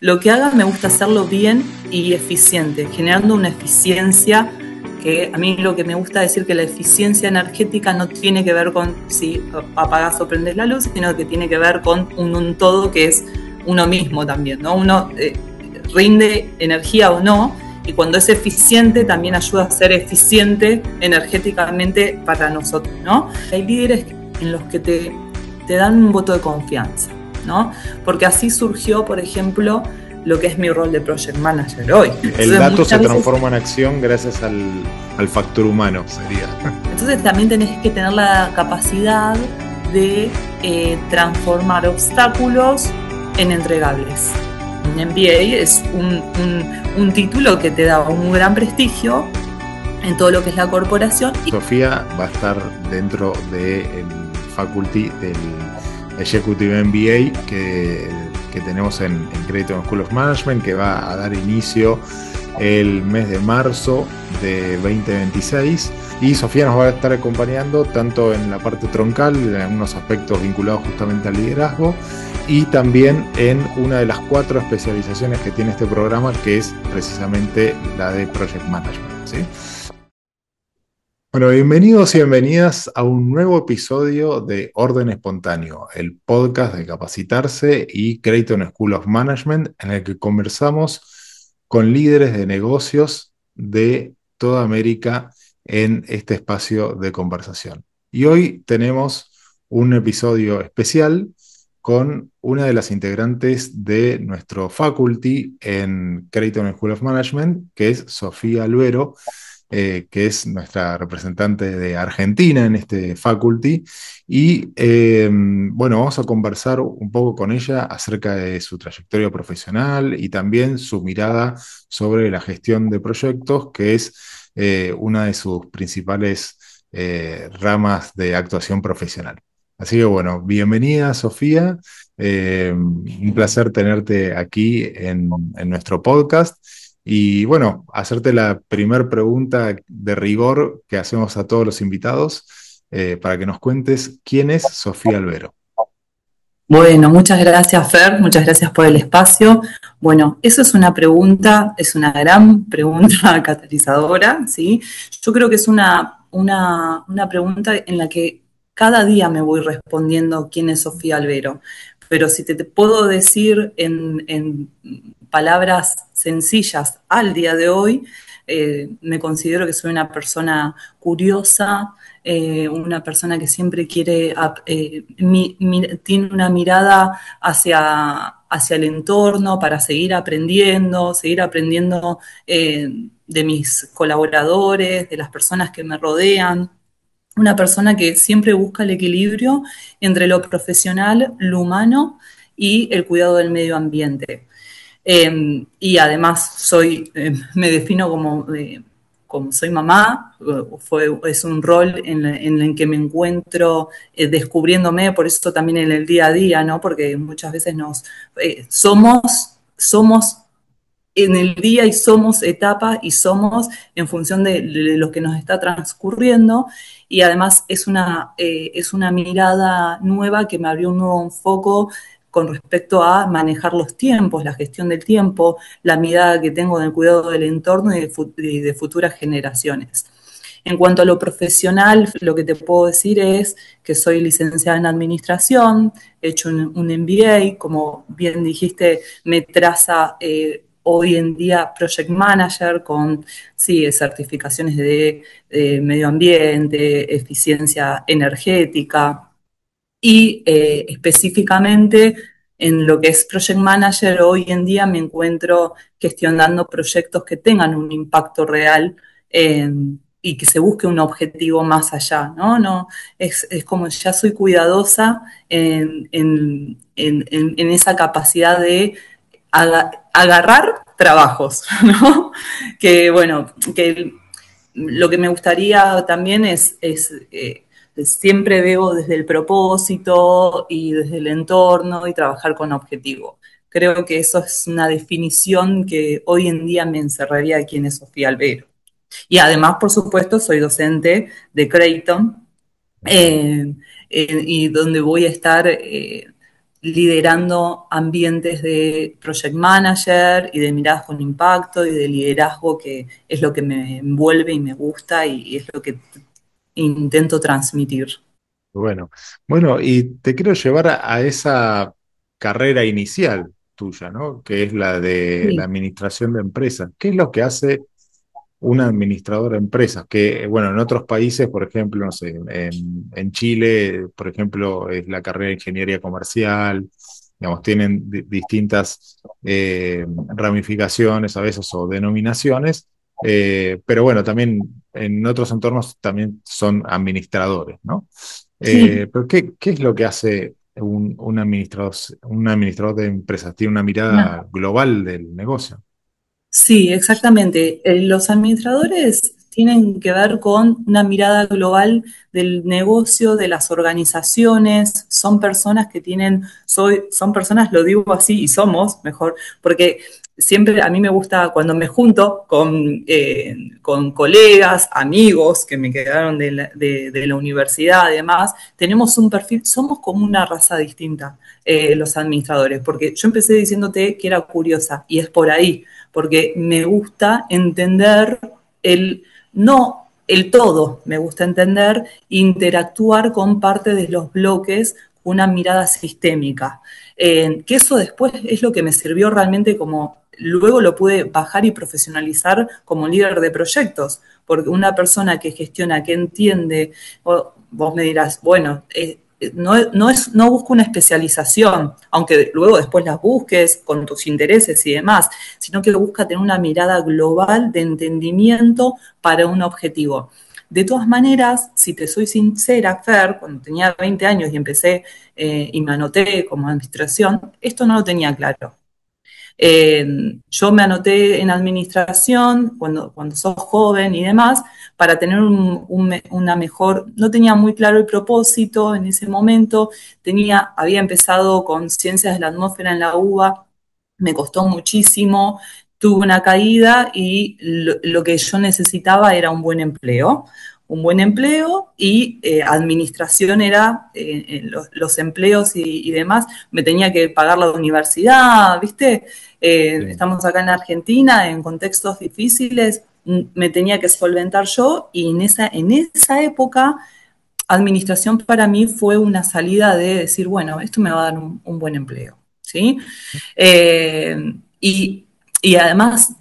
lo que haga me gusta hacerlo bien y eficiente, generando una eficiencia que a mí lo que me gusta decir que la eficiencia energética no tiene que ver con si apagas o prendes la luz, sino que tiene que ver con un todo que es uno mismo también, ¿no? Uno rinde energía o no, y cuando es eficiente también ayuda a ser eficiente energéticamente para nosotros, ¿no? Hay líderes en los que te dan un voto de confianza, ¿no? Porque así surgió, por ejemplo, lo que es mi rol de Project Manager hoy. El dato se transforma en acción gracias al factor humano, sería. Entonces también tenés que tener la capacidad de transformar obstáculos en entregables. Un MBA es un título que te da un gran prestigio en todo lo que es la corporación. Sofía va a estar dentro del faculty del Executive MBA que tenemos en Creighton School of Management, que va a dar inicio el mes de marzo de 2026. Y Sofía nos va a estar acompañando tanto en la parte troncal, en algunos aspectos vinculados justamente al liderazgo, y también en una de las 4 especializaciones que tiene este programa, que es precisamente la de Project Management, ¿sí? Bueno, bienvenidos y bienvenidas a un nuevo episodio de Orden Espontáneo, el podcast de Capacitarse y Creighton School of Management, en el que conversamos con líderes de negocios de toda América en este espacio de conversación. Y hoy tenemos un episodio especial con una de las integrantes de nuestro faculty en Creighton School of Management, que es Sofía Alvero, que es nuestra representante de Argentina en este faculty. Y bueno, vamos a conversar un poco con ella acerca de su trayectoria profesional y también su mirada sobre la gestión de proyectos, que es una de sus principales ramas de actuación profesional. Así que bueno, bienvenida Sofía, un placer tenerte aquí en nuestro podcast. Y bueno, hacerte la primera pregunta de rigor que hacemos a todos los invitados, para que nos cuentes quién es Sofía Alvero. Bueno, muchas gracias, Fer, muchas gracias por el espacio. Bueno, eso es una pregunta, es una gran pregunta catalizadora, ¿sí? Yo creo que es una pregunta en la que cada día me voy respondiendo quién es Sofía Alvero. Pero si te puedo decir en palabras sencillas al día de hoy, me considero que soy una persona curiosa, una persona que siempre quiere, tiene una mirada hacia el entorno para seguir aprendiendo de mis colaboradores, de las personas que me rodean. Una persona que siempre busca el equilibrio entre lo profesional, lo humano y el cuidado del medio ambiente. Y además me defino como soy mamá, es un rol en el que me encuentro descubriéndome, por eso también en el día a día, ¿no? Porque muchas veces somos en el día y somos etapas y somos en función de lo que nos está transcurriendo, y además es una mirada nueva que me abrió un nuevo enfoque con respecto a manejar los tiempos, la gestión del tiempo, la mirada que tengo del cuidado del entorno y de futuras generaciones. En cuanto a lo profesional, lo que te puedo decir es que soy licenciada en administración, he hecho un MBA, como bien dijiste, me traza hoy en día Project Manager con certificaciones de medio ambiente, eficiencia energética, y específicamente en lo que es Project Manager, hoy en día me encuentro gestionando proyectos que tengan un impacto real y que se busque un objetivo más allá, ¿no? Es como ya soy cuidadosa en esa capacidad de agarrar trabajos, ¿no? Que bueno, que lo que me gustaría también siempre veo desde el propósito y desde el entorno y trabajar con objetivo. Creo que eso es una definición que hoy en día me encerraría de quién es Sofía Alvero. Y además, por supuesto, soy docente de Creighton, y donde voy a estar liderando ambientes de project manager y de miradas con impacto y de liderazgo, que es lo que me envuelve y me gusta y es lo que intento transmitir. Bueno, bueno, y te quiero llevar a esa carrera inicial tuya, ¿no? Que es la de la Sí, administración de empresas. ¿Qué es lo que hace un administrador de empresas? Que, bueno, en otros países, por ejemplo, no sé, en Chile, por ejemplo, es la carrera de ingeniería comercial, digamos, tienen distintas ramificaciones a veces o denominaciones, pero bueno, también en otros entornos también son administradores, ¿no? sí. Pero ¿qué es lo que hace un administrador de empresas? ¿Tiene una Una- mirada global del negocio? Sí, exactamente. Los administradores tienen que ver con una mirada global del negocio, de las organizaciones. Son personas que tienen, son personas, lo digo así, y somos mejor, porque siempre a mí me gusta cuando me junto con colegas, amigos que me quedaron de la universidad, además, tenemos un perfil, somos como una raza distinta, los administradores, porque yo empecé diciéndote que era curiosa y es por ahí porque me gusta entender no el todo, me gusta entender, interactuar con parte de los bloques, una mirada sistémica. Que eso después es lo que me sirvió realmente como, luego lo pude bajar y profesionalizar como líder de proyectos, porque una persona que gestiona, que entiende, vos me dirás, bueno, no busco una especialización, aunque luego después las busques con tus intereses y demás, sino que busca tener una mirada global de entendimiento para un objetivo. De todas maneras, si te soy sincera, Fer, cuando tenía 20 años y empecé y me anoté como administración, esto no lo tenía claro. Yo me anoté en administración cuando sos joven y demás para tener una mejor, no tenía muy claro el propósito en ese momento, había empezado con ciencias de la atmósfera en la UBA, me costó muchísimo, tuve una caída y lo que yo necesitaba era un buen empleo y administración era los empleos y demás, me tenía que pagar la universidad, ¿viste? Sí. Estamos acá en Argentina, en contextos difíciles, me tenía que solventar yo y en esa época administración para mí fue una salida de decir, bueno, esto me va a dar un buen empleo, ¿sí? Eh, y, y, además,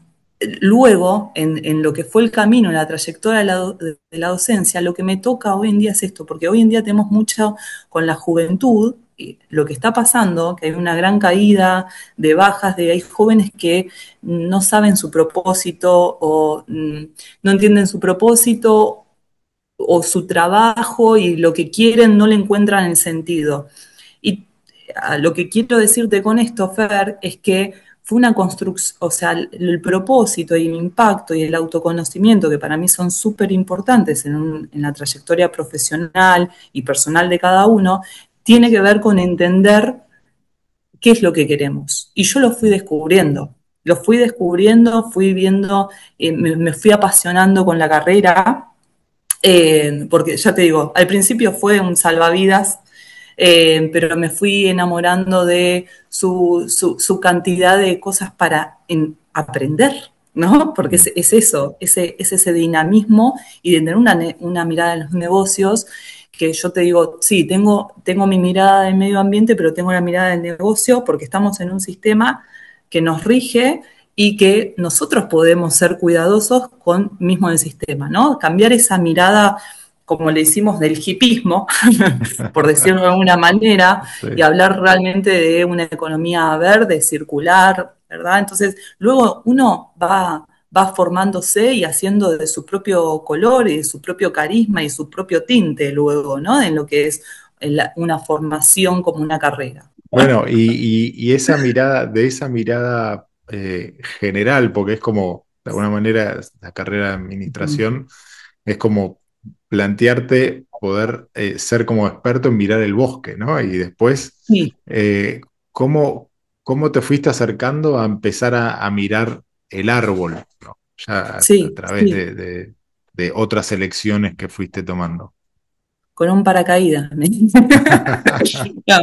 luego, en lo que fue el camino, en la trayectoria de la docencia, lo que me toca hoy en día es esto, porque hoy en día tenemos mucho con la juventud, y lo que está pasando, que hay una gran caída de bajas, hay jóvenes que no saben su propósito o no entienden su propósito o su trabajo y lo que quieren no le encuentran el sentido. Y lo que quiero decirte con esto, Fer, es que fue una construcción, o sea, el propósito y el impacto y el autoconocimiento, que para mí son súper importantes en la trayectoria profesional y personal de cada uno, tiene que ver con entender qué es lo que queremos. Y yo lo fui descubriendo, fui viendo, me fui apasionando con la carrera, porque ya te digo, al principio fue un salvavidas, pero me fui enamorando de su cantidad de cosas para aprender, ¿no? Porque Mm. es eso, es ese dinamismo y de tener una mirada en los negocios que yo te digo, sí, tengo mi mirada del medio ambiente, pero tengo la mirada del negocio porque estamos en un sistema que nos rige y que nosotros podemos ser cuidadosos con mismo el sistema, ¿no? Cambiar esa mirada, como le hicimos, del hipismo, por decirlo de alguna manera, y Sí. hablar realmente de una economía verde, circular, ¿verdad? Entonces, luego uno va formándose y haciendo de su propio color y de su propio carisma y su propio tinte luego, ¿no? En lo que es una formación como una carrera. Bueno, y esa mirada general, porque es como, de alguna manera, la carrera de administración es como plantearte poder ser como experto en mirar el bosque, ¿no? Y después, Sí, ¿cómo, cómo te fuiste acercando a empezar a mirar el árbol, ¿no? Ya a sí, través sí. de otras elecciones que fuiste tomando. con un paracaídas. No,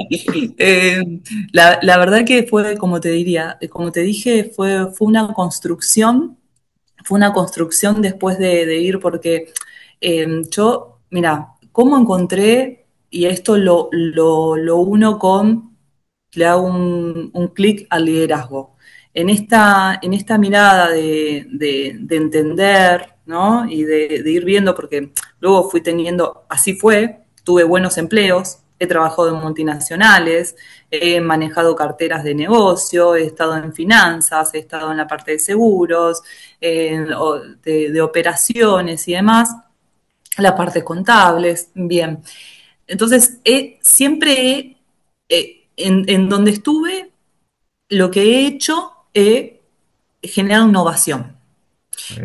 la verdad que fue, como te diría, como te dije, fue una construcción después de ir, porque yo, mira, ¿cómo encontré? Y esto lo uno con, le hago un clic al liderazgo. En esta mirada de entender, ¿no? Y de ir viendo, porque luego fui teniendo, así fue, tuve buenos empleos, he trabajado en multinacionales, he manejado carteras de negocio, he estado en finanzas, he estado en la parte de seguros, de operaciones y demás, la parte contables, bien. Entonces, siempre en donde estuve, lo que he hecho es generar innovación.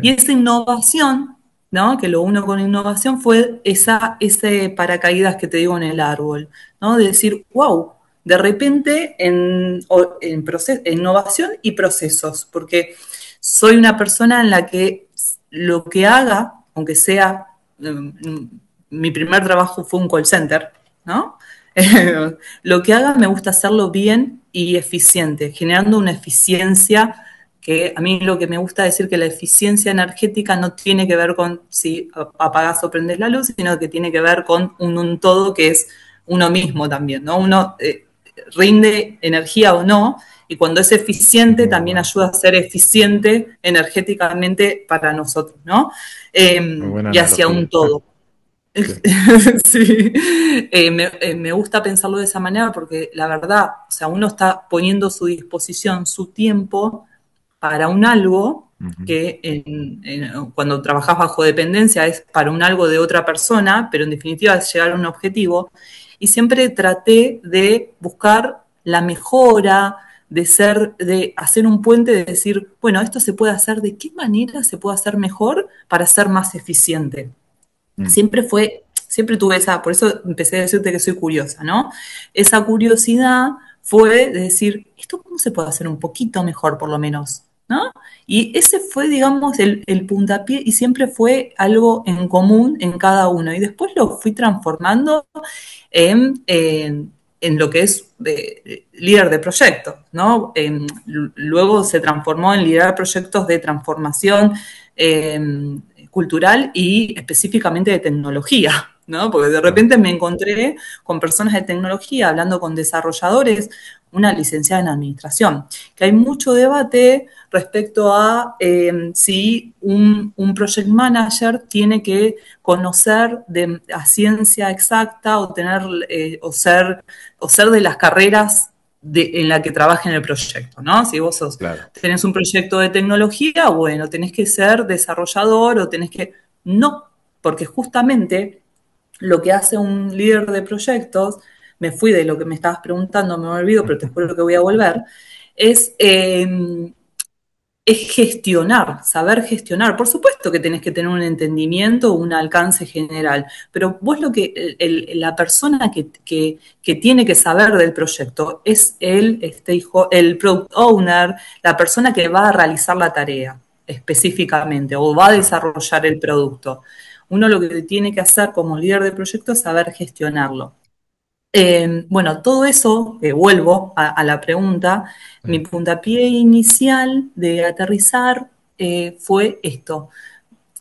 Y Bien. esa innovación, ¿no? Que lo uno con innovación fue ese paracaídas que te digo en el árbol, ¿no? De decir, wow, de repente en innovación y procesos, porque soy una persona en la que lo que haga, aunque sea, mi primer trabajo fue un call center, ¿no? Lo que haga me gusta hacerlo bien y eficiente, generando una eficiencia que a mí lo que me gusta decir que la eficiencia energética no tiene que ver con si apagas o prendes la luz, sino que tiene que ver con un todo que es uno mismo también, ¿no? Uno rinde energía o no, y cuando es eficiente Muy también bueno. ayuda a ser eficiente energéticamente para nosotros, ¿no? Muy buena Y hacia un analogía. todo. Sí. Sí, me gusta pensarlo de esa manera porque la verdad, o sea, uno está poniendo a su disposición su tiempo para un algo Ujú. que cuando trabajas bajo dependencia es para un algo de otra persona, pero en definitiva es llegar a un objetivo. Y siempre traté de buscar la mejora, de hacer un puente, de decir, bueno, esto se puede hacer, ¿de qué manera se puede hacer mejor para ser más eficiente? Mm. Siempre tuve esa, por eso empecé a decirte que soy curiosa, ¿no? Esa curiosidad fue de decir, ¿esto cómo se puede hacer un poquito mejor por lo menos? ¿No? Y ese fue, digamos, el puntapié y siempre fue algo en común en cada uno. Y después lo fui transformando en lo que es líder de proyectos, ¿no? Luego se transformó en liderar proyectos de transformación cultural y específicamente de tecnología, ¿no? Porque de Ah, repente me encontré con personas de tecnología hablando con desarrolladores, una licenciada en administración, que hay mucho debate respecto a si un project manager tiene que conocer a ciencia exacta o tener o ser de las carreras en la que trabaja en el proyecto, ¿no? Si vos claro. tenés un proyecto de tecnología, bueno, tenés que ser desarrollador o tenés que... No, porque justamente lo que hace un líder de proyectos, me fui de lo que me estabas preguntando, me olvido, pero te juro que voy a volver, es, eh, es gestionar, saber gestionar. Por supuesto que tenés que tener un entendimiento, un alcance general, pero vos la persona que tiene que saber del proyecto es el product owner, la persona que va a realizar la tarea específicamente o va a Ah, desarrollar el producto. Uno lo que tiene que hacer como líder de proyecto es saber gestionarlo. Bueno, todo eso, vuelvo a la pregunta, mi sí. puntapié inicial de aterrizar fue esto,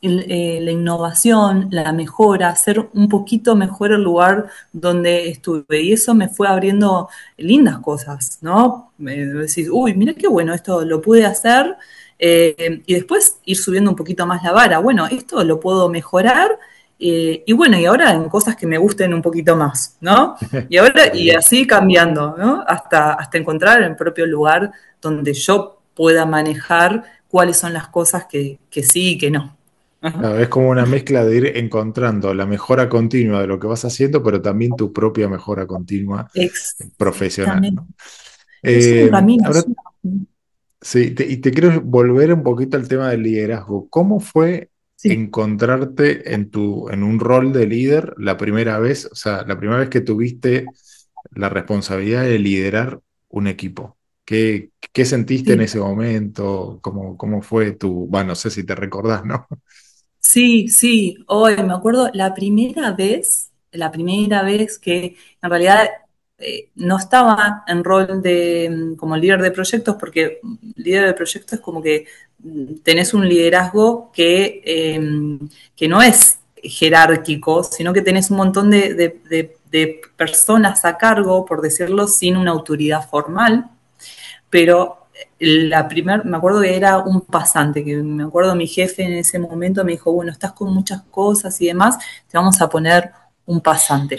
la innovación, la mejora, hacer un poquito mejor el lugar donde estuve. Y eso me fue abriendo lindas cosas, ¿no? Me decís, uy, mira qué bueno, esto lo pude hacer. Y después ir subiendo un poquito más la vara. Bueno, esto lo puedo mejorar. Y bueno, y ahora en cosas que me gusten un poquito más, ¿no? Y ahora, Muy y bien. así cambiando, ¿no? Hasta encontrar el propio lugar donde yo pueda manejar cuáles son las cosas que sí y que no. Ajá. Claro, es como una mezcla de ir encontrando la mejora continua de lo que vas haciendo, pero también tu propia mejora continua profesional, Exactamente. ¿no? Es un camino. Ahora, sí, y te quiero volver un poquito al tema del liderazgo. ¿Cómo fue Sí, encontrarte en un rol de líder la primera vez, o sea, la primera vez que tuviste la responsabilidad de liderar un equipo? ¿Qué sentiste en sí. ese momento? ¿Cómo fue tu, bueno, no sé si te recordás, ¿no? Sí, sí, hoy me acuerdo la primera vez, la primera vez que en realidad no estaba en rol de como líder de proyectos, porque líder de proyectos es como que tenés un liderazgo que no es jerárquico, sino que tenés un montón de personas a cargo, por decirlo, sin una autoridad formal, pero me acuerdo que era un pasante, que me acuerdo mi jefe en ese momento me dijo, bueno, estás con muchas cosas y demás, te vamos a poner un pasante.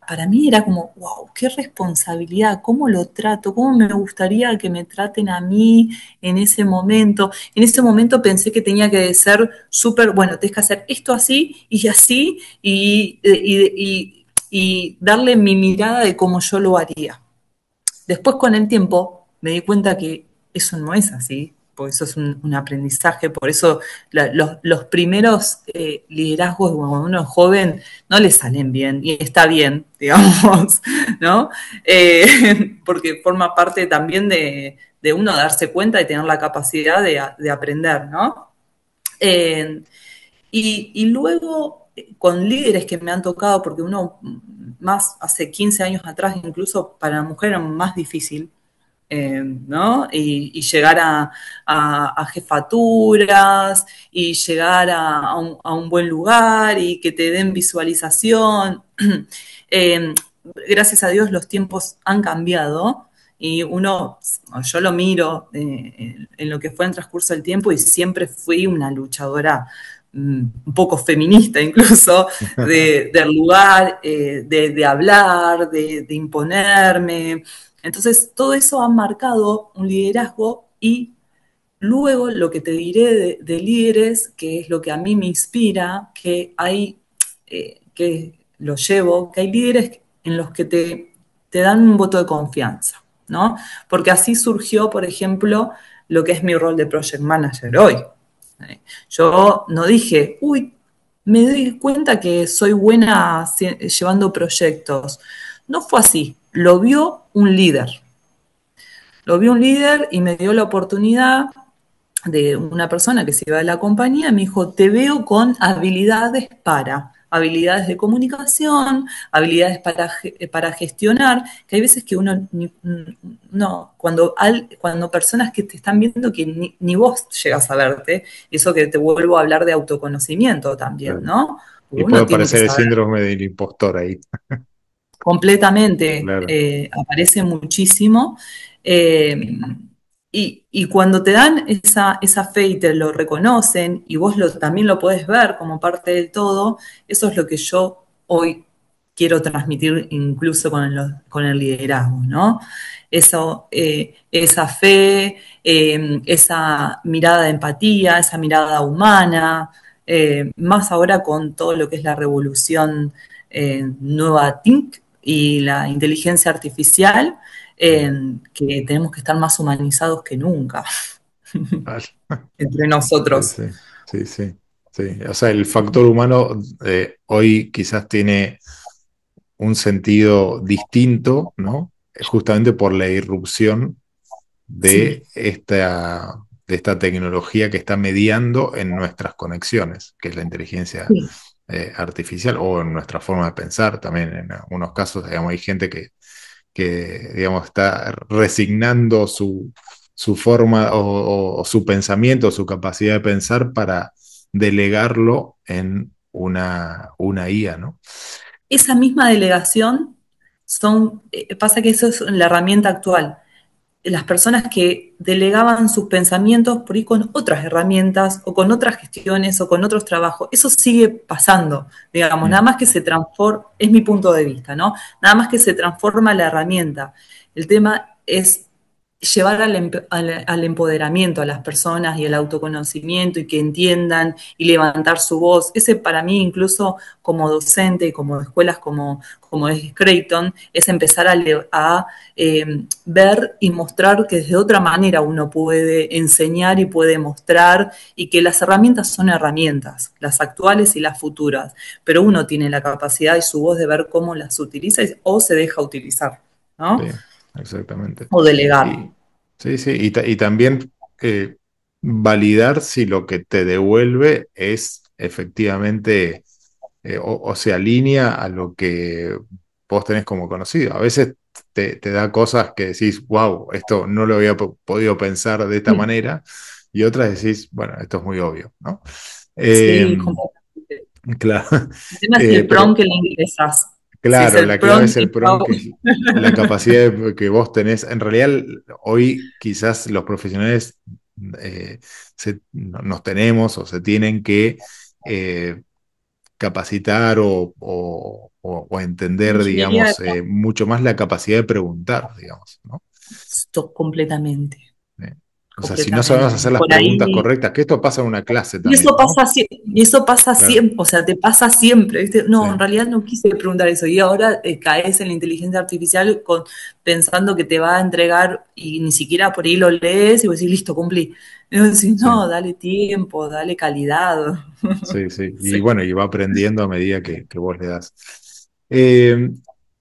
Para mí era como, wow, qué responsabilidad, cómo lo trato, cómo me gustaría que me traten a mí en ese momento. En ese momento pensé que tenía que ser súper, bueno, tienes que hacer esto así, y darle mi mirada de cómo yo lo haría. Después con el tiempo me di cuenta que eso no es así, porque eso es un aprendizaje, por eso los primeros liderazgos cuando uno es joven no le salen bien, y está bien, digamos, ¿no? Porque forma parte también de uno darse cuenta y tener la capacidad de aprender, ¿no? Eh, y luego, con líderes que me han tocado, porque uno más hace 15 años atrás, incluso para la mujer era más difícil, ¿no? Y llegar a jefaturas y llegar a un buen lugar y que te den visualización. Eh, Gracias a Dios los tiempos han cambiado y yo lo miro en lo que fue en transcurso del tiempo y siempre fui una luchadora un poco feminista incluso, del lugar, de hablar, de imponerme. Entonces, todo eso ha marcado un liderazgo y luego lo que te diré de líderes, que es lo que a mí me inspira, que lo llevo, que hay líderes en los que te dan un voto de confianza, ¿no? Porque así surgió, por ejemplo, lo que es mi rol de project manager hoy. Yo no dije, uy, me doy cuenta que soy buena llevando proyectos. No fue así, lo vio un líder. Lo vio un líder y me dio la oportunidad de una persona que se iba de la compañía, me dijo, te veo con habilidades de comunicación, habilidades para gestionar, que hay veces que uno, no, cuando personas que te están viendo que ni vos llegas a verte, eso que te vuelvo a hablar de autoconocimiento también, Claro. ¿no? Porque Y puede uno tiene que aparecer el saber síndrome del impostor ahí. completamente, Claro. aparece muchísimo. eh, y cuando te dan esa fe y te lo reconocen y vos también lo podés ver como parte del todo, eso es lo que yo hoy quiero transmitir incluso con el liderazgo, ¿no? Esa fe, esa mirada de empatía, esa mirada humana, más ahora con todo lo que es la revolución nueva TIC y la inteligencia artificial, que tenemos que estar más humanizados que nunca Vale. entre Sí, nosotros. sí, sí, sí, sí. O sea, el factor humano hoy quizás tiene un sentido distinto, ¿no? Justamente por la irrupción Sí, de esta tecnología que está mediando en nuestras conexiones, que es la inteligencia sí. artificial o en nuestra forma de pensar. También en algunos casos, digamos, hay gente que digamos, está resignando su forma o su pensamiento, su capacidad de pensar para delegarlo en una IA, ¿no? Esa misma delegación pasa que eso es la herramienta actual. Las personas que delegaban sus pensamientos por ahí con otras herramientas o con otras gestiones o con otros trabajos. Eso sigue pasando, digamos, nada Mm, más que se transforma, es mi punto de vista, ¿no? Nada más que se transforma la herramienta. El tema es llevar al empoderamiento a las personas y al autoconocimiento y que entiendan y levantar su voz. Ese para mí, incluso como docente y como escuelas como es Creighton, es empezar ver y mostrar que de otra manera uno puede enseñar y puede mostrar y que las herramientas son herramientas, las actuales y las futuras, pero uno tiene la capacidad y su voz de ver cómo las utiliza o se deja utilizar, sí, ¿no? exactamente. O delegar. Y, sí, sí, y también validar si lo que te devuelve es efectivamente o se alinea a lo que vos tenés como conocido. A veces te da cosas que decís, wow, esto no lo había podido pensar de esta manera, y otras decís, bueno, esto es muy obvio, ¿no? Eh, Sí, completamente. claro, El tema es el pero prompt que le ingresas. Si es claro, el la clave es prompt el prompt, que es la capacidad que vos tenés. En realidad, hoy quizás los profesionales nos tenemos o se tienen que eh, capacitar o entender, ingeniería de digamos, mucho más la capacidad de preguntar, digamos, ¿no? prompts, completamente, Eh, o sea, si no sabemos completamente. hacer las Por preguntas ahí. correctas, que esto pasa en una clase Y también, eso ¿no? pasa, y eso pasa Claro, siempre, o sea, te pasa siempre, ¿viste? sí, No, en realidad no quise preguntar eso. Y ahora caes en la inteligencia artificial pensando que te va a entregar y ni siquiera por ahí lo lees y vos decís, listo, cumplí. Y vos decís, sí. no, dale tiempo, dale calidad. Sí, sí. Y Sí, bueno, y va aprendiendo a medida que vos le das. Eh,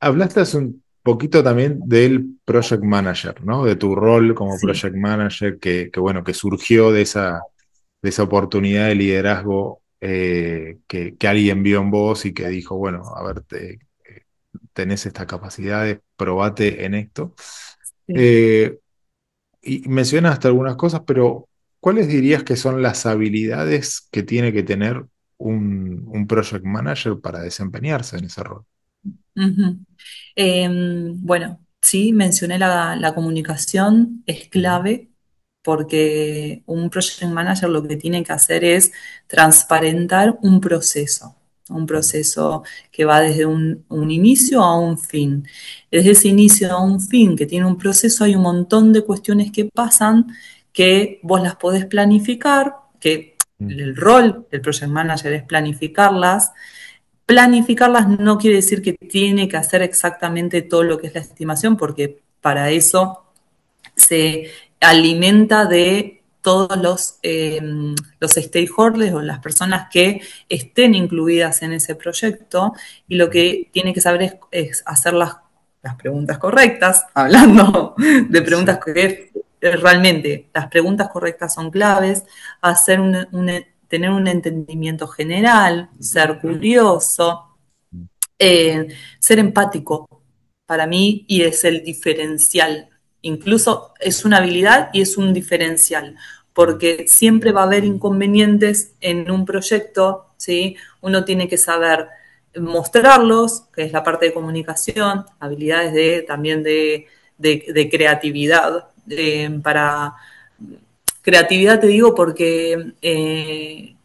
Hablaste hace un poquito también del project manager, ¿no? De tu rol como sí. project manager bueno, que surgió de esa oportunidad de liderazgo que alguien vio en vos y que dijo, bueno, a ver, tenés estas capacidades, probate en esto. Sí. Eh, y mencionaste algunas cosas, pero ¿cuáles dirías que son las habilidades que tiene que tener un project manager para desempeñarse en ese rol? Ujú. Bueno, sí, mencioné la comunicación, es Ujú, clave porque un project manager lo que tiene que hacer es transparentar un proceso que va desde un inicio a un fin. Desde ese inicio a un fin que tiene un proceso hay un montón de cuestiones que pasan que vos las podés planificar, que ujú, el rol del project manager es planificarlas. Planificarlas no quiere decir que tiene que hacer exactamente todo lo que es la estimación, porque para eso se alimenta de todos los stakeholders o las personas que estén incluidas en ese proyecto y lo que tiene que saber es hacer las preguntas correctas, hablando de sí, preguntas que realmente las preguntas correctas son claves, hacer tener un entendimiento general, ser curioso, ser empático para mí y es el diferencial. Incluso es una habilidad y es un diferencial, porque siempre va a haber inconvenientes en un proyecto, ¿sí? Uno tiene que saber mostrarlos, que es la parte de comunicación, habilidades también de creatividad, para creatividad te digo porque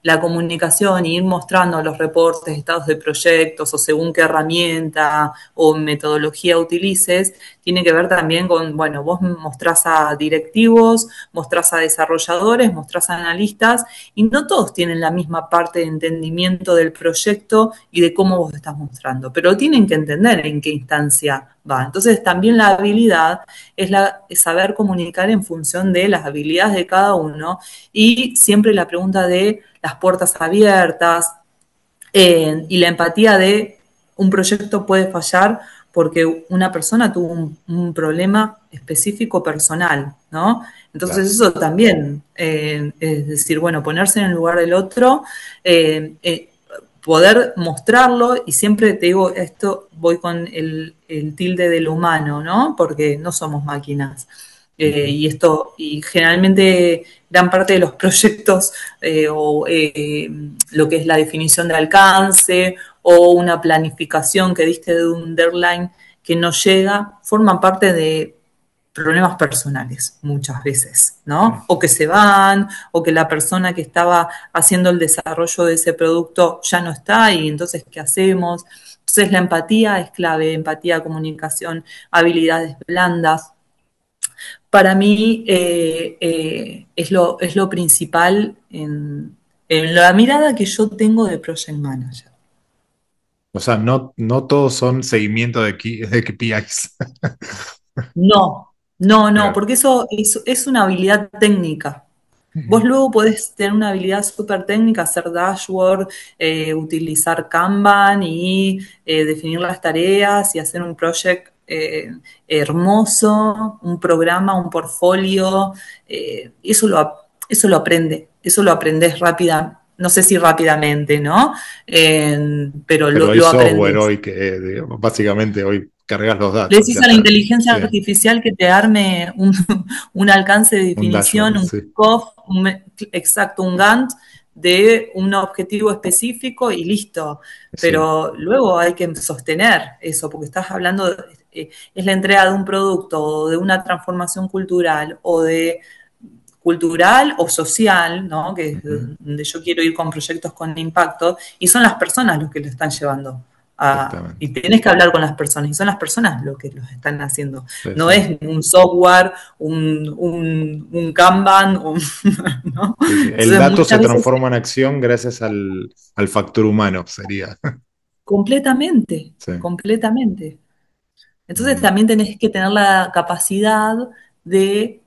la comunicación y ir mostrando los reportes, estados de proyectos o según qué herramienta o metodología utilices, tiene que ver también con, bueno, vos mostrás a directivos, mostrás a desarrolladores, mostrás a analistas y no todos tienen la misma parte de entendimiento del proyecto y de cómo vos estás mostrando, pero tienen que entender en qué instancia va. Entonces también la habilidad es saber comunicar en función de las habilidades de cada uno y siempre la pregunta de las puertas abiertas y la empatía de un proyecto puede fallar porque una persona tuvo un problema específico personal, ¿no? claro. Entonces eso también, es decir, bueno, ponerse en el lugar del otro, eh, eh, poder mostrarlo y siempre te digo, esto voy con el tilde del humano, ¿no? Porque no somos máquinas. Ujú, Y generalmente gran parte de los proyectos o lo que es la definición de alcance o una planificación que diste de un deadline que no llega, forman parte de problemas personales muchas veces, sí. ¿no? O que se van, o que la persona que estaba haciendo el desarrollo de ese producto ya no está y entonces, ¿qué hacemos? Entonces la empatía es clave, empatía, comunicación, habilidades blandas, para mí es lo principal en la mirada que yo tengo de Project Manager. O sea, no todos son seguimiento de KPIs. No, no, no, Claro. porque eso es una habilidad técnica. Vos Ujú, luego podés tener una habilidad súper técnica, hacer dashboard, utilizar Kanban y definir las tareas y hacer un project hermoso, un programa, un portfolio. Eso lo aprendes rápida. no sé si rápidamente, ¿no? Pero Pero hay lo software aprendes. hoy que digamos, básicamente hoy cargas los Le datos, ya decís a la está. inteligencia Sí, artificial que te arme un alcance de un definición, dashboard, un sí, COF, exacto, un Gantt de un objetivo específico y listo. sí, Pero luego hay que sostener eso, porque estás hablando, es la entrega de un producto o de una transformación cultural o social, ¿no? Que es ujú, donde yo quiero ir con proyectos con impacto, y son las personas los que lo están llevando. Y exactamente. tenés que hablar con las personas, y son las personas los que los están haciendo. Sí, No sí. es un software, un Kanban, ¿no? Sí, sí. El Entonces dato se muchas veces transforma en acción gracias al factor humano, sería. completamente, Sí. completamente. Entonces Mm, también tenés que tener la capacidad de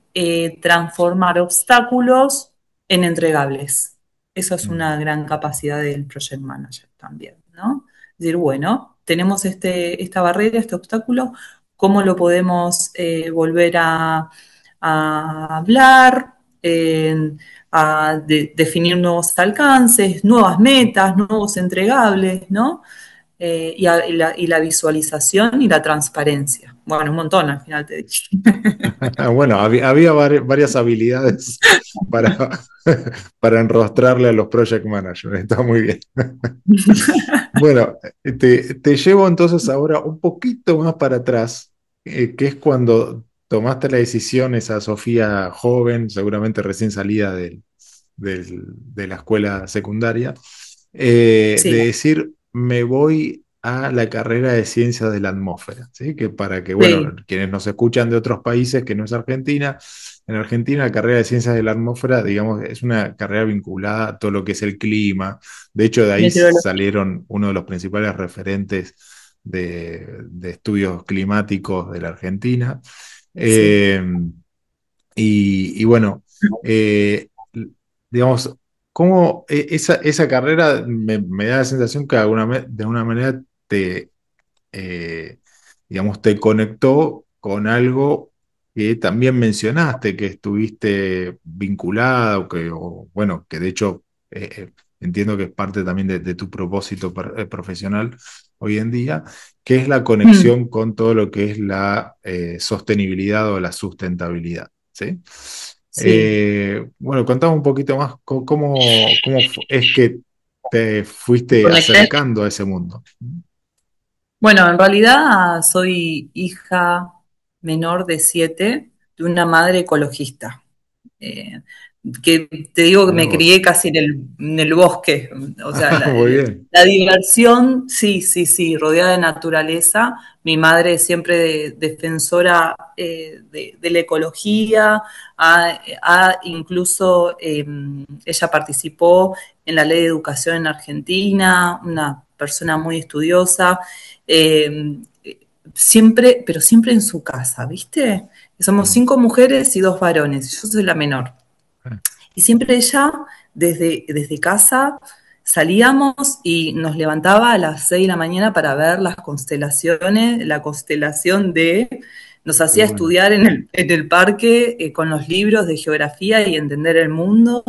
transformar obstáculos en entregables. Eso es mm, una gran capacidad del project manager también, ¿no? Decir, bueno, tenemos esta barrera, este obstáculo, ¿cómo lo podemos volver a hablar? Definir nuevos alcances, nuevas metas, nuevos entregables, ¿no? Y la visualización y la transparencia. Bueno, un montón al final te dije. Bueno, había varias habilidades para, para enrostrarle a los project managers. Está muy bien. Bueno, te llevo entonces ahora un poquito más para atrás, que es cuando tomaste la decisión, esa Sofía joven, seguramente recién salida de la escuela secundaria, Sí, de decir, me voy a la carrera de ciencias de la atmósfera, ¿sí? Que para que, bueno, sí, quienes nos escuchan de otros países que no es Argentina, en Argentina la carrera de ciencias de la atmósfera, digamos, es una carrera vinculada a todo lo que es el clima. De hecho, de ahí meteorología, salieron uno de los principales referentes de estudios climáticos de la Argentina. sí. Eh, y bueno, eh, digamos, cómo esa carrera me da la sensación que de alguna manera te, eh, digamos, te conectó con algo que también mencionaste, que estuviste vinculada, o bueno, que de hecho entiendo que es parte también de tu propósito profesional hoy en día, que es la Mm, conexión con todo lo que es la sostenibilidad o la sustentabilidad, ¿sí? sí. Bueno, contame un poquito más es que te ¿Me fuiste conecté? acercando a ese mundo. Bueno, en realidad soy hija menor de 7 de una madre ecologista. Eh, que te digo que Mirá me vos. crié casi en el bosque, o sea, Muy bien. la diversión, sí, sí, sí, rodeada de naturaleza. Mi madre siempre defensora de la ecología, incluso ella participó en la ley de educación en Argentina, una persona muy estudiosa, eh, siempre, pero siempre en su casa, ¿viste? Somos Mm. 5 mujeres y 2 varones, yo soy la menor. Y siempre ella, desde casa, salíamos y nos levantaba a las 6 de la mañana para ver las constelaciones, la constelación nos Qué hacía bueno. estudiar en el parque con los libros de geografía y entender el mundo,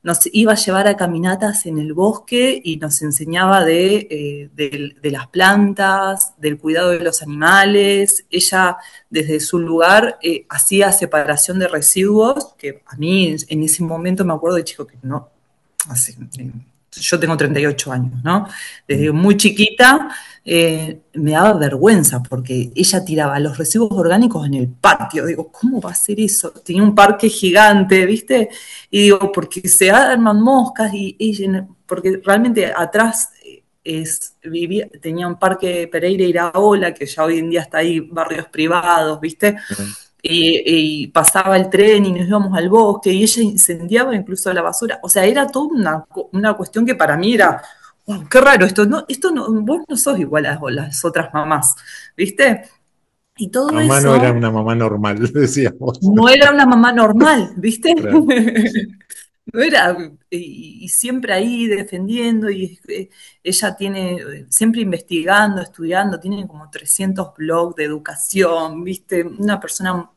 nos iba a llevar a caminatas en el bosque y nos enseñaba de las plantas, del cuidado de los animales. Ella, desde su lugar, hacía separación de residuos, que a mí en ese momento me acuerdo de chico que no, hace, yo tengo 38 años, ¿no? Desde Mm. muy chiquita me daba vergüenza porque ella tiraba los residuos orgánicos en el patio. Digo, ¿cómo va a ser eso? Tenía un parque gigante, ¿viste? Y digo, porque se arman moscas porque realmente atrás tenía un parque Pereira Iraola, que ya hoy en día está ahí, barrios privados, ¿viste? Y pasaba el tren y nos íbamos al bosque y ella incendiaba incluso la basura. O sea, era toda una cuestión que para mí era, wow, qué raro esto no, vos no sos igual a las otras mamás, ¿viste? Y todo Mamá no era eso una mamá normal, decíamos. no era una mamá normal, ¿viste? Claro. No era, y siempre ahí defendiendo, y ella tiene, siempre investigando, estudiando, tiene como 300 blogs de educación, ¿viste? Una persona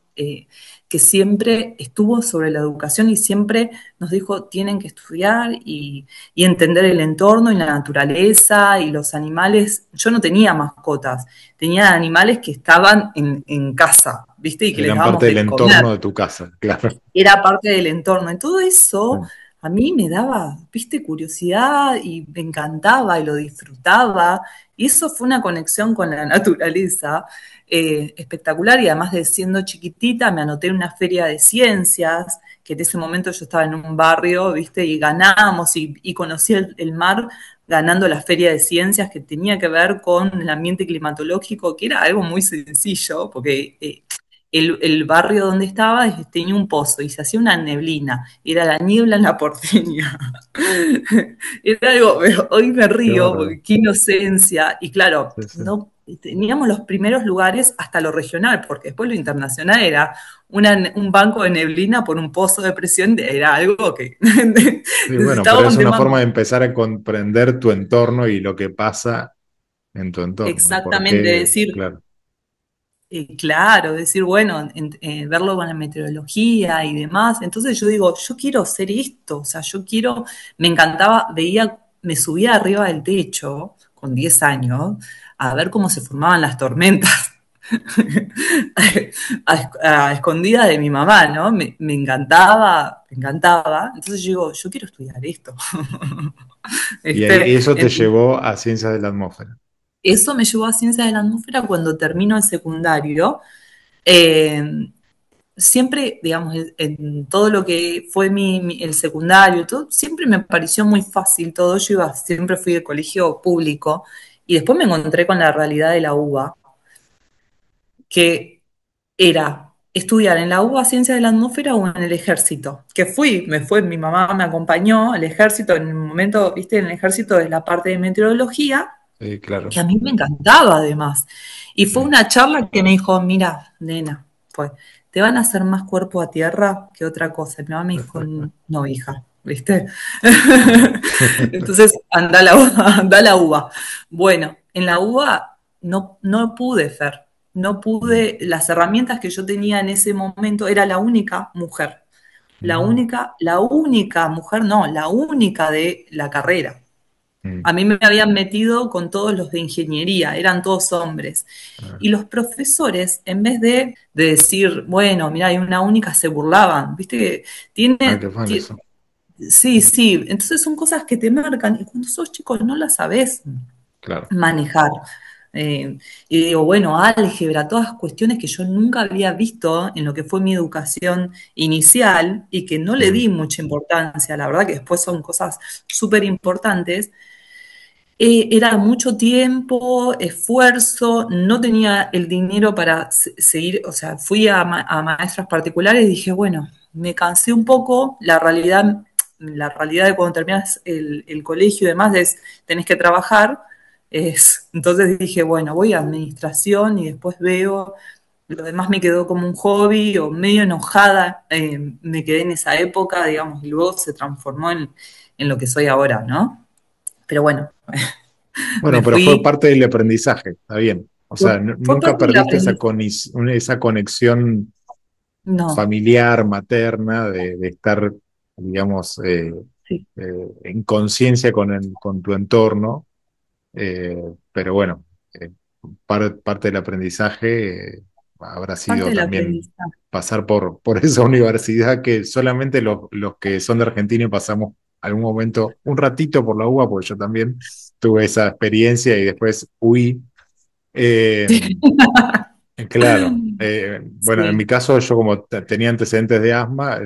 que siempre estuvo sobre la educación y siempre nos dijo, tienen que estudiar y entender el entorno y la naturaleza y los animales. Yo no tenía mascotas, tenía animales que estaban en casa, ¿viste? Y que les Eran parte dábamos del de comer, entorno de tu casa, claro. era parte del entorno. Y todo eso Sí, a mí me daba, viste, curiosidad y me encantaba y lo disfrutaba. Y eso fue una conexión con la naturaleza espectacular. Y además de siendo chiquitita, me anoté en una feria de ciencias, que en ese momento yo estaba en un barrio, viste, y ganamos y conocí el mar ganando la feria de ciencias que tenía que ver con el ambiente climatológico, que era algo muy sencillo, porque el barrio donde estaba tenía un pozo y se hacía una neblina, era la niebla en la porteña. Era algo, pero hoy me qué río bárbaro. porque qué inocencia. Y claro, Sí, sí. no teníamos los primeros lugares hasta lo regional, porque después lo internacional era un banco de neblina por un pozo de presión, era algo que Sí, bueno, pero necesitaba es un una tema forma de empezar a comprender tu entorno y lo que pasa en tu entorno, y por exactamente, qué, decir, claro. claro, decir, bueno, verlo con la meteorología y demás. Entonces yo digo, yo quiero hacer esto, o sea, yo quiero, me encantaba, veía, me subía arriba del techo con 10 años a ver cómo se formaban las tormentas. A escondidas de mi mamá, ¿no? Me encantaba, me encantaba. Entonces yo digo, yo quiero estudiar esto. Y ahí Este, eso te llevó a ciencias de la atmósfera. eso me llevó a ciencias de la atmósfera cuando termino el secundario. Eh, siempre, digamos, en todo lo que fue el secundario, todo, siempre me pareció muy fácil todo. Yo iba, siempre fui de colegio público y después me encontré con la realidad de la UBA, que era estudiar en la UBA Ciencia de la Atmósfera o en el ejército. Que mi mamá me acompañó al ejército en un momento, viste, en el ejército de la parte de meteorología, Sí, claro. que a mí me encantaba además. Y fue Sí. una charla que me dijo, mira, nena, pues te van a hacer más cuerpo a tierra que otra cosa. Mi mamá me dijo, no, hija, ¿viste? Entonces, anda a la UBA. Bueno, en la UBA no pude, Fer, no Mm, pude, las herramientas que yo tenía en ese momento, era la única mujer, mm, la única mujer, no, la única de la carrera. mm. A mí me habían metido con todos los de ingeniería, eran todos hombres. Ah, Y los profesores, en vez de decir, bueno, mira, hay una única, se burlaban. Viste que qué tiene, fan eso. sí, sí. Entonces son cosas que te marcan y cuando sos chicos no las sabés Claro. manejar. Y digo, bueno, álgebra, todas cuestiones que yo nunca había visto en lo que fue mi educación inicial y que no le Mm, di mucha importancia. La verdad que después son cosas súper importantes. Era mucho tiempo, esfuerzo, no tenía el dinero para seguir, o sea, fui a maestras particulares y dije, bueno, me cansé un poco, la realidad de cuando terminas el colegio y demás es, tenés que trabajar, entonces dije, bueno, voy a administración y después veo, lo demás me quedó como un hobby o medio enojada, me quedé en esa época, digamos, y luego se transformó en lo que soy ahora, ¿no? Pero bueno, me bueno, pero fue fui, parte del aprendizaje, está bien. O fue, sea, fue nunca parte del perdiste esa, aprendizaje. esa conexión No, familiar, materna, de estar, digamos, sí, en conciencia con tu entorno. Pero bueno, eh, parte del aprendizaje habrá parte sido del también aprendizaje. pasar por esa universidad que solamente los que son de Argentina y pasamos algún momento, un ratito por la UBA, porque yo también tuve esa experiencia y después huí. Eh, Claro. Bueno, en Sí, mi caso, yo como tenía antecedentes de asma,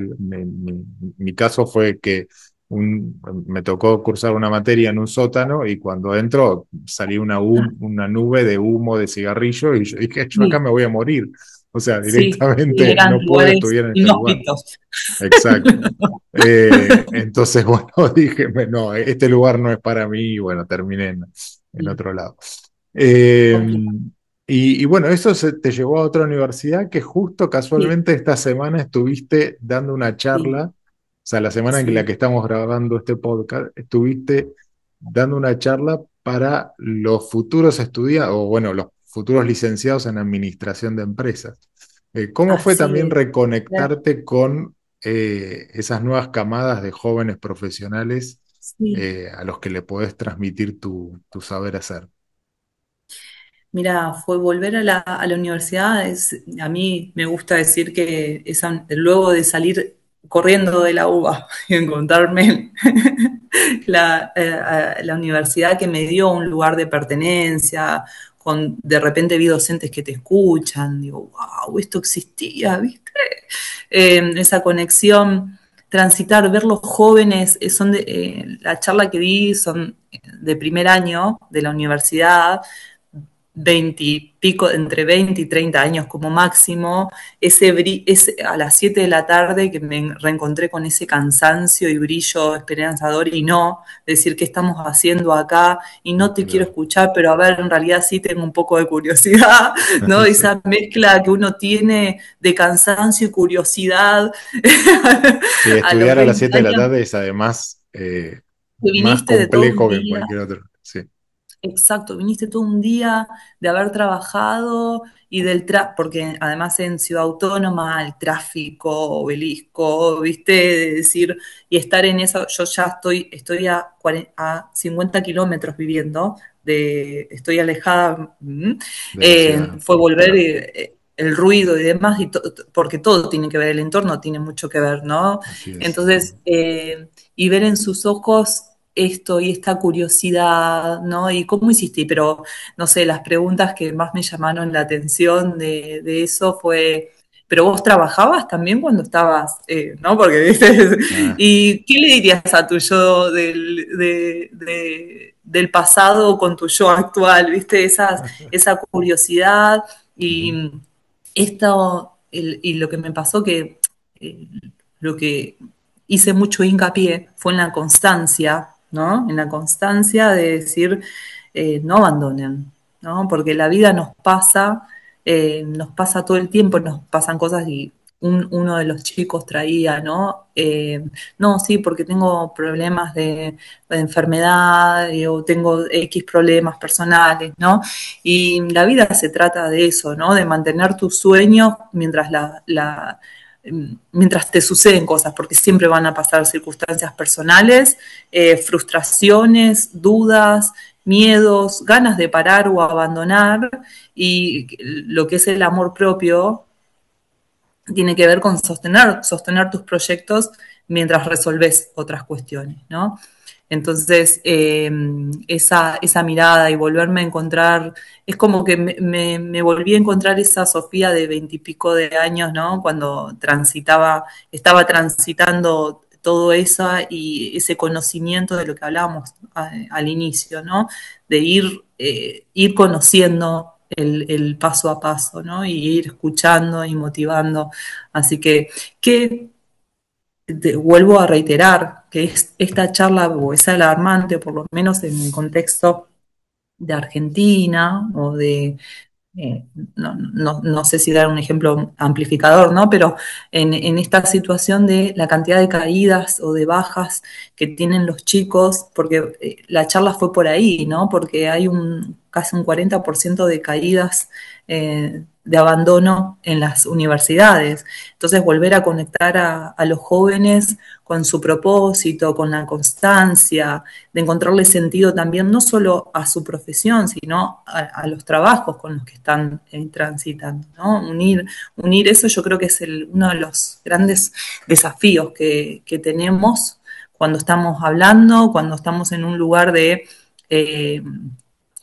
mi caso fue que me tocó cursar una materia en un sótano y cuando entro salí una nube de humo de cigarrillo y yo dije, yo acá sí, me voy a morir. O sea, sí, sí, directamente eran no puedo lugares estudiar en este lugar. inhóspitos. Exacto. Entonces, bueno, dije, no, este lugar no es para mí y bueno, terminé en Sí, otro lado. Eh, complicado. y bueno, eso te llevó a otra universidad que justo Sí, casualmente esta semana estuviste dando una sí, charla, o sea, la semana en la sí. que estamos grabando este podcast, estuviste dando una charla para los futuros estudiantes, o bueno, los futuros licenciados en administración de empresas. ¿Cómo fue Así también es. reconectarte con esas nuevas camadas de jóvenes profesionales Sí. a los que le podés transmitir tu saber hacer? Mira, fue volver a la universidad. A mí me gusta decir que luego de salir corriendo de la UBA y encontrarme la universidad que me dio un lugar de pertenencia, de repente vi docentes que te escuchan, digo, wow, esto existía, ¿viste? Esa conexión, transitar, ver los jóvenes, la charla que di son de primer año de la universidad, 20 y pico, entre 20 y 30 años como máximo, a las 7 de la tarde que me reencontré con ese cansancio y brillo esperanzador y no, decir qué estamos haciendo acá y no te quiero Claro. escuchar, pero a ver, en realidad sí tengo un poco de curiosidad, ¿no? Sí. Esa mezcla que uno tiene de cansancio y curiosidad Sí, a los estudiar a las 20 7 de la años tarde es además que más viniste de todo un complejo que en día. cualquier otro. Sí, Exacto, viniste todo un día de haber trabajado y porque además en Ciudad Autónoma el tráfico, obelisco, viste, de decir, y estar en eso, yo ya estoy a 50 kilómetros viviendo, estoy alejada, de la ciudad. fue volver Claro, el ruido y demás, porque todo tiene que ver, el entorno tiene mucho que ver, ¿no? así es. Entonces, y ver en sus ojos esto y esta curiosidad, ¿no? Y cómo hiciste, pero no sé, las preguntas que más me llamaron la atención de eso fue, pero vos trabajabas también cuando estabas, ¿no? Porque, ¿viste? Ah, ¿Y qué le dirías a tu yo del pasado con tu yo actual, ¿viste? Esa curiosidad ujú, y y lo que me pasó eh, lo que hice mucho hincapié fue en la constancia, ¿no? En la constancia de decir, no abandonen, ¿no? Porque la vida nos pasa todo el tiempo, nos pasan cosas y uno de los chicos traía, ¿no? No, sí, porque tengo problemas de enfermedad o tengo X problemas personales, ¿no? Y la vida se trata de eso, ¿no? De mantener tus sueños mientras te suceden cosas, porque siempre van a pasar circunstancias personales, frustraciones, dudas, miedos, ganas de parar o abandonar, y lo que es el amor propio tiene que ver con sostener tus proyectos mientras resolves otras cuestiones, ¿no? Entonces, esa mirada y volverme a encontrar, es como que me volví a encontrar esa Sofía de 20 y pico de años, ¿no? Cuando estaba transitando todo eso y ese conocimiento de lo que hablábamos al inicio, ¿no? De ir conociendo el paso a paso, ¿no? Y ir escuchando y motivando. Así que vuelvo a reiterar que esta charla o es alarmante, por lo menos en el contexto de Argentina o eh, no sé si dar un ejemplo amplificador, ¿no? Pero en esta situación de la cantidad de caídas o de bajas que tienen los chicos, porque la charla fue por ahí, ¿no? Porque hay casi un 40% de caídas de abandono en las universidades. Entonces, volver a conectar a los jóvenes con su propósito, con la constancia, de encontrarle sentido también, no solo a su profesión, sino a los trabajos con los que están transitando, ¿no? Unir eso yo creo que es uno de los grandes desafíos que tenemos cuando estamos hablando, cuando estamos en un lugar eh,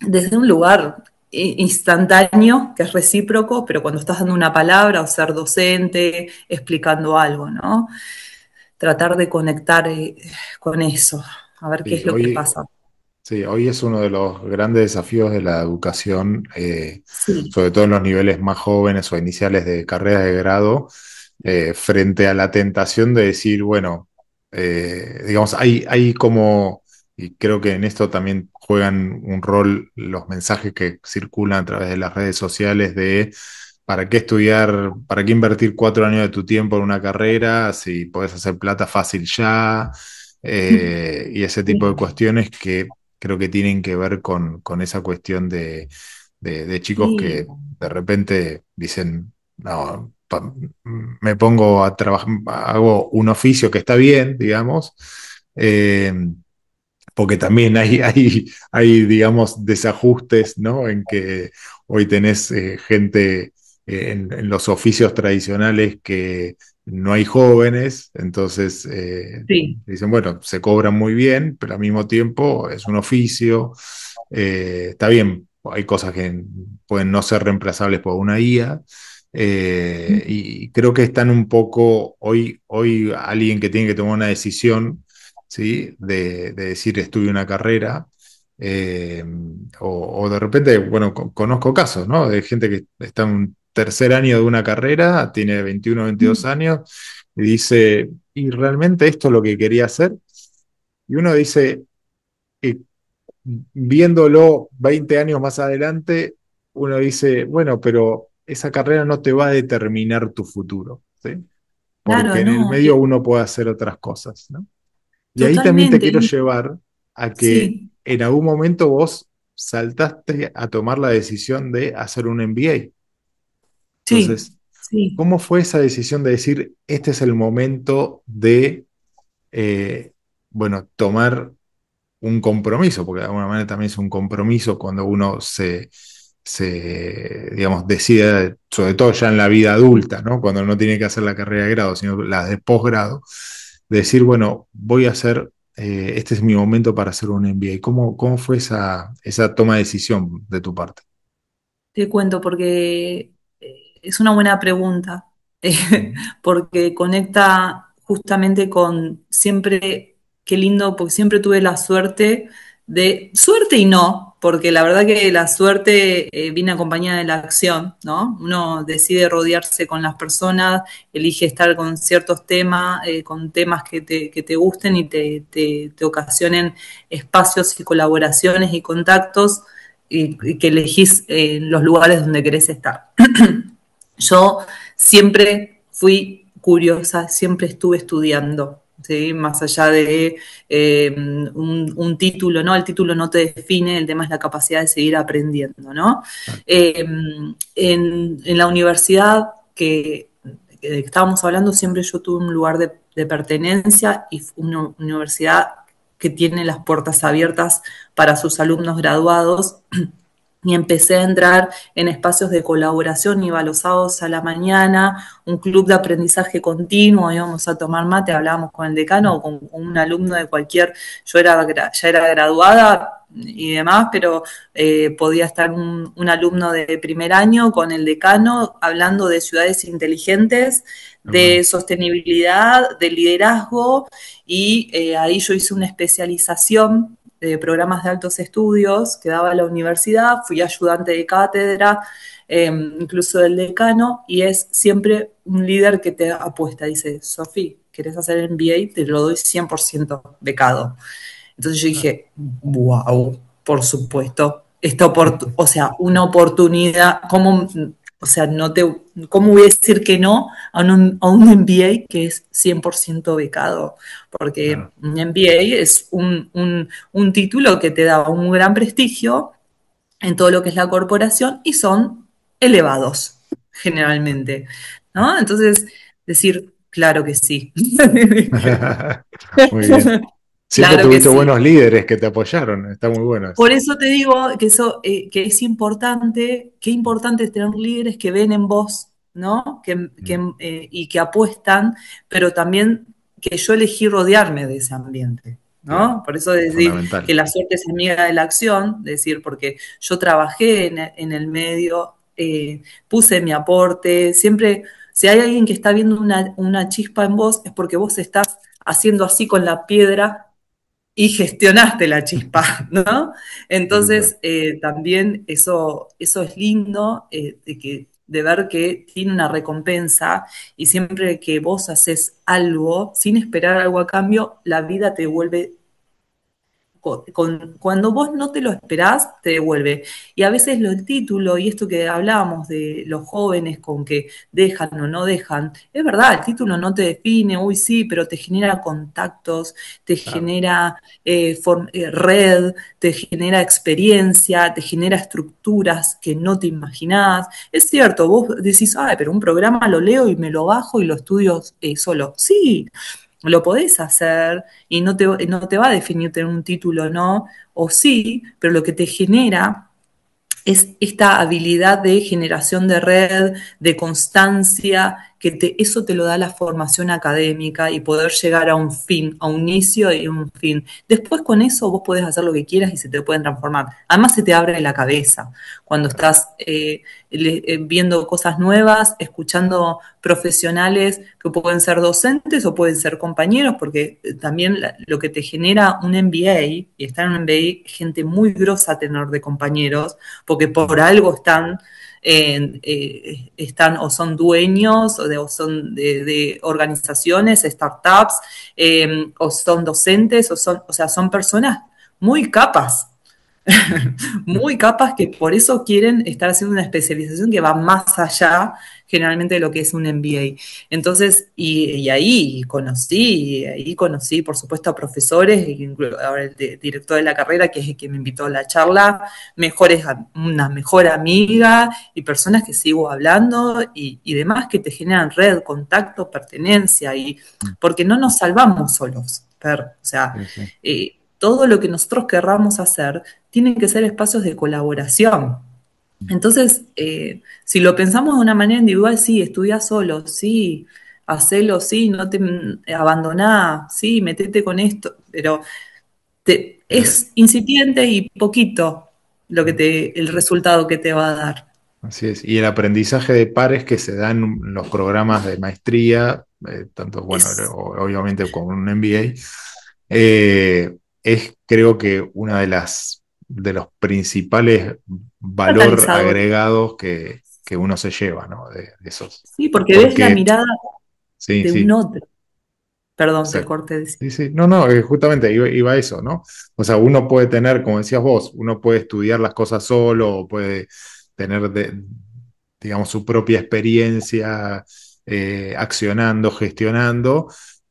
desde un lugar instantáneo, que es recíproco, pero cuando estás dando una palabra o ser docente, explicando algo, ¿no? Tratar de conectar con eso, a ver qué sí, es lo que pasa. sí, hoy es uno de los grandes desafíos de la educación, Sí, sobre todo en los niveles más jóvenes o iniciales de carreras de grado, frente a la tentación de decir, bueno, digamos, hay como, y creo que en esto también juegan un rol los mensajes que circulan a través de las redes sociales de ¿para qué estudiar, para qué invertir 4 años de tu tiempo en una carrera si podés hacer plata fácil ya? Y ese tipo de sí, cuestiones que creo que tienen que ver con esa cuestión de chicos sí, que de repente dicen, no. me pongo a trabajar, hago un oficio que está bien, digamos, eh, porque también hay, digamos, desajustes, ¿no? En que hoy tenés gente en los oficios tradicionales que no hay jóvenes, entonces Sí, dicen, bueno, se cobran muy bien, pero al mismo tiempo es un oficio, está bien, hay cosas que pueden no ser reemplazables por una IA. Y creo que están un poco, hoy alguien que tiene que tomar una decisión, ¿sí? De decir estudio una carrera, eh, o de repente, bueno, conozco casos, ¿no? De gente que está en un tercer año de una carrera, tiene 21 22 años, y dice, ¿y realmente esto es lo que quería hacer? Y uno dice, eh, viéndolo 20 años más adelante, uno dice, bueno, pero esa carrera no te va a determinar tu futuro, ¿sí? Porque claro, en el no, medio uno puede hacer otras cosas, ¿no? Y ahí también te totalmente. quiero llevar a que Sí, en algún momento vos saltaste a tomar la decisión de hacer un MBA. sí, Entonces, sí. ¿cómo fue esa decisión de decir, este es el momento de, eh, bueno, tomar un compromiso? Porque de alguna manera también es un compromiso cuando uno digamos, decide, sobre todo ya en la vida adulta, ¿no? Cuando no tiene que hacer la carrera de grado, sino la de posgrado, decir, bueno, voy a hacer, este es mi momento para hacer un MBA. ¿Cómo fue esa toma de decisión de tu parte? Te cuento porque es una buena pregunta, eh, Ujú. porque conecta justamente con siempre, qué lindo, porque siempre tuve la suerte y no, porque la verdad que la suerte viene acompañada de la acción, ¿no? Uno decide rodearse con las personas, elige estar con ciertos temas, con temas que te gusten y te ocasionen espacios y colaboraciones y contactos y que elegís los lugares donde querés estar. Yo siempre fui curiosa, siempre estuve estudiando, ¿sí? Más allá de un título, ¿no? El título no te define, el tema es la capacidad de seguir aprendiendo, ¿no? Tal cual. Eh, en la universidad que estábamos hablando, siempre yo tuve un lugar de pertenencia y una universidad que tiene las puertas abiertas para sus alumnos graduados y empecé a entrar en espacios de colaboración, iba los sábados a la mañana, un club de aprendizaje continuo, íbamos a tomar mate, hablábamos con el decano o con un alumno de cualquier, ya era graduada y demás, pero podía estar un alumno de primer año con el decano hablando de ciudades inteligentes, Qué bueno. de sostenibilidad, de liderazgo, y ahí yo hice una especialización de programas de altos estudios que daba la universidad, fui ayudante de cátedra, incluso del decano, y es siempre un líder que te apuesta, dice, Sofi, ¿querés hacer el MBA? Te lo doy 100% becado. Entonces yo Ah. dije, wow, por supuesto, o sea, una oportunidad, ¿cómo, o sea, cómo voy a decir que no a un MBA que es 100% becado? Porque Claro. un MBA es un título que te da un gran prestigio en todo lo que es la corporación y son elevados, generalmente, ¿no? Entonces, decir, claro que sí. Muy bien. Siempre Claro que tuviste sí. buenos líderes que te apoyaron, está muy bueno eso. Por eso te digo que eso que es importante, qué importante es tener líderes que ven en vos, ¿no? Mm. Y que apuestan, pero también que yo elegí rodearme de ese ambiente, Claro, ¿no? Por eso decir que fundamental. la suerte es amiga de la acción, decir, porque yo trabajé en el medio, puse mi aporte, siempre, si hay alguien que está viendo una chispa en vos, es porque vos estás haciendo así con la piedra y gestionaste la chispa, ¿no? Tal cual. Entonces, también eso es lindo, de ver que tiene una recompensa y siempre que vos haces algo sin esperar algo a cambio, la vida te vuelve cuando vos no te lo esperás, te devuelve. Y a veces el título, y esto que hablábamos de los jóvenes con que dejan o no dejan, es verdad, el título no te define, uy sí, pero te genera contactos, te Claro, genera red, te genera experiencia, te genera estructuras que no te imaginás. Es cierto, vos decís, ay, pero un programa lo leo y me lo bajo y lo estudio solo. Sí, lo podés hacer y no te va a definir tener un título, ¿no? O sí, pero lo que te genera es esta habilidad de generación de red, de constancia, eso te lo da la formación académica y poder llegar a un fin, a un inicio y un fin. Después con eso vos podés hacer lo que quieras y se te pueden transformar. Además se te abre la cabeza cuando claro. estás viendo cosas nuevas, escuchando profesionales que pueden ser docentes o pueden ser compañeros, porque también lo que te genera un MBA, y estar en un MBA, gente muy grosa tener de compañeros, porque Mm. por algo están o son dueños o son de organizaciones, startups, o son docentes, o sea, son personas muy capas, muy capas que por eso quieren estar haciendo una especialización que va más allá generalmente de lo que es un MBA. Entonces, ahí conocí, por supuesto, a profesores, ahora director de la carrera, que es el que me invitó a la charla, una mejor amiga y personas que sigo hablando y demás que te generan red, contacto, pertenencia, y porque no nos salvamos solos, Per. O sea, Sí, sí. todo lo que nosotros querramos hacer tienen que ser espacios de colaboración. Entonces, si lo pensamos de una manera individual, sí, estudia solo, sí, hacelo, sí, no te abandoná, sí, metete con esto, pero Eh, es incipiente y poquito el resultado que te va a dar. Así es. Y el aprendizaje de pares que se da en los programas de maestría, tanto, bueno, Es obviamente con un MBA, es creo que una de los principales valor catalizador. agregados que uno se lleva, ¿no? De esos. Sí, porque ves la Porque, mirada sí, de un sí, otro. Perdón, te exacto. corté decir. Sí, sí. No, no, justamente iba a eso, ¿no? O sea, uno puede tener, como decías vos, uno puede estudiar las cosas solo, o puede tener, digamos, su propia experiencia accionando, gestionando,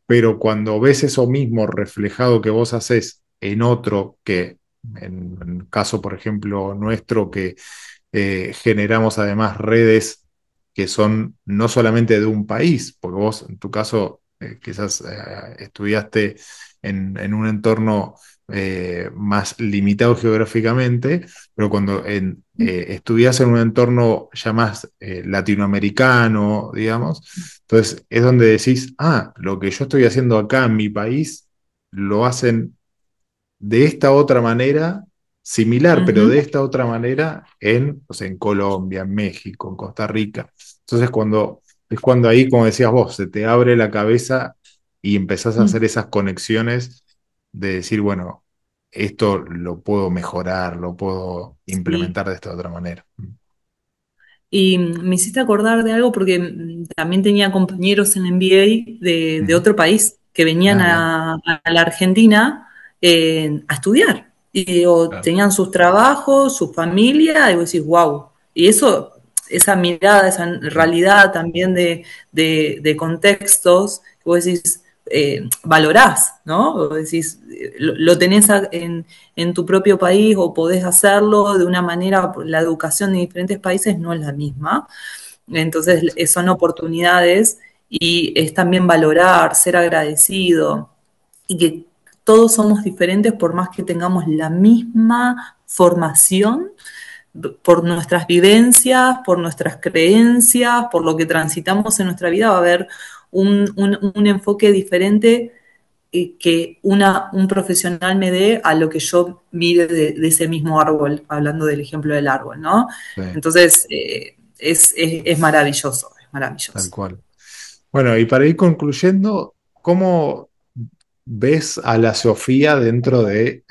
pero cuando ves eso mismo reflejado que vos haces en otro, que en el caso, por ejemplo, nuestro, que generamos además redes que son no solamente de un país, porque vos en tu caso quizás estudiaste en un entorno más limitado geográficamente, pero cuando estudias en un entorno ya más latinoamericano, digamos, entonces es donde decís, ah, lo que yo estoy haciendo acá en mi país lo hacen de esta otra manera, similar, pero Ujú. de esta otra manera en, o sea, en Colombia, en México, en Costa Rica. Entonces, es cuando ahí, como decías vos, se te abre la cabeza y empezás a hacer esas conexiones de decir, bueno, esto lo puedo mejorar, lo puedo Sí. implementar de esta otra manera. Y me hiciste acordar de algo porque también tenía compañeros en MBA de Ujú. otro país que venían Ah, bien, a la Argentina a estudiar. O claro. tenían sus trabajos, su familia, y vos decís, wow. Y eso, esa mirada, esa Mm. realidad también de contextos, que vos decís, valorás, ¿no? Vos decís, lo tenés en tu propio país o podés hacerlo de una manera, la educación en diferentes países no es la misma. Entonces, Exacto. son oportunidades y es también valorar, ser agradecido y que todos somos diferentes por más que tengamos la misma formación, por nuestras vivencias, por nuestras creencias, por lo que transitamos en nuestra vida, va a haber un enfoque diferente que un profesional me dé a lo que yo mire de ese mismo árbol, hablando del ejemplo del árbol, ¿no? Sí, Entonces, es maravilloso, es tal maravilloso. cual. Bueno, y para ir concluyendo, ¿cómo ves a la Sofía dentro de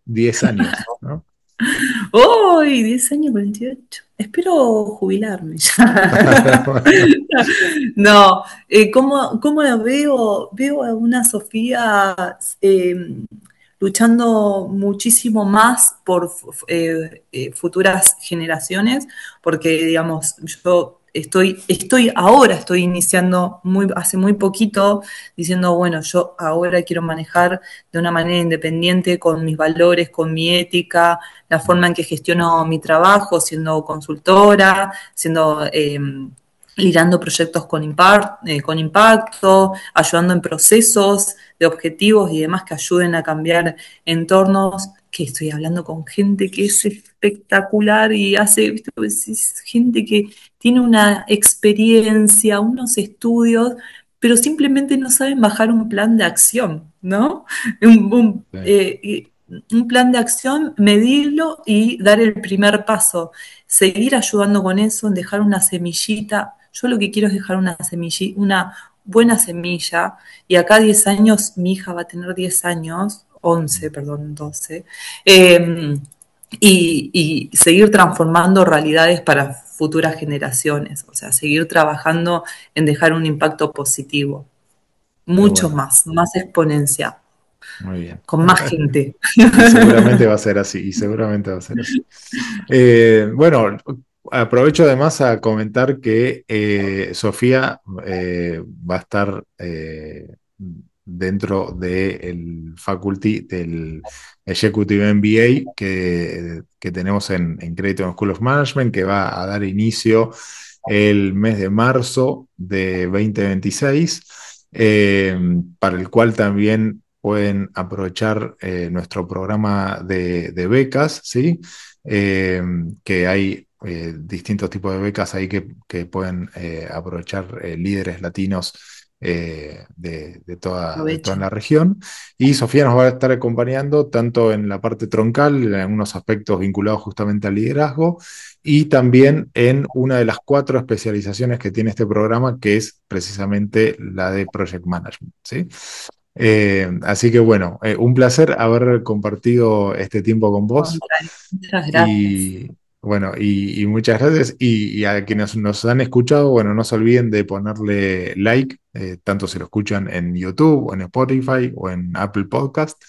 10 años, ¿no? ¡Uy! 10 años, 28. Espero jubilarme ya. No, ¿cómo la veo? Veo a una Sofía eh, luchando muchísimo más por futuras generaciones, porque, digamos, yo estoy iniciando hace muy poquito, diciendo, bueno, yo ahora quiero manejar de una manera independiente con mis valores, con mi ética, la forma en que gestiono mi trabajo, siendo consultora, siendo liderando proyectos con impacto, ayudando en procesos de objetivos y demás que ayuden a cambiar entornos, que estoy hablando con gente que es espectacular y hace, ¿viste? Pues es gente que tiene una experiencia, unos estudios, pero simplemente no saben bajar un plan de acción, ¿no? Un, un, Sí. eh, un plan de acción, medirlo y dar el primer paso. Seguir ayudando con eso, dejar una semillita. Yo lo que quiero es dejar una semillita, una buena semilla, y acá 10 años, mi hija va a tener 10 años, 11 perdón, 12, eh, y seguir transformando realidades para futuras generaciones, o sea, seguir trabajando en dejar un impacto positivo, Qué mucho bueno, más exponencial, muy bien. con más gente. Y seguramente va a ser así, y seguramente va a ser así. Bueno, aprovecho además a comentar que Sofía va a estar dentro del faculty del Executive MBA que tenemos en Creighton School of Management, que va a dar inicio el mes de marzo de 2026, para el cual también pueden aprovechar nuestro programa de becas, ¿sí? Eh, que hay distintos tipos de becas ahí que pueden aprovechar líderes latinos de toda la Aprovechen. región. Y Sofía nos va a estar acompañando tanto en la parte troncal, en algunos aspectos vinculados justamente al liderazgo, y también en una de las 4 especializaciones que tiene este programa, que es precisamente la de Project Management, ¿sí? Así que bueno, un placer haber compartido este tiempo con vos. Muchas gracias. Y bueno, y muchas gracias. Y a quienes nos han escuchado, bueno, no se olviden de ponerle like, tanto si lo escuchan en YouTube, o en Spotify, o en Apple Podcast.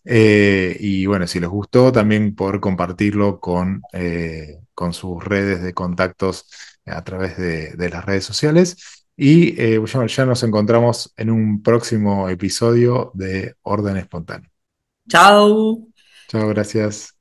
Y bueno, si les gustó, también poder compartirlo con sus redes de contactos a través de las redes sociales. Y ya nos encontramos en un próximo episodio de Orden Espontáneo. Chao. Chao, gracias.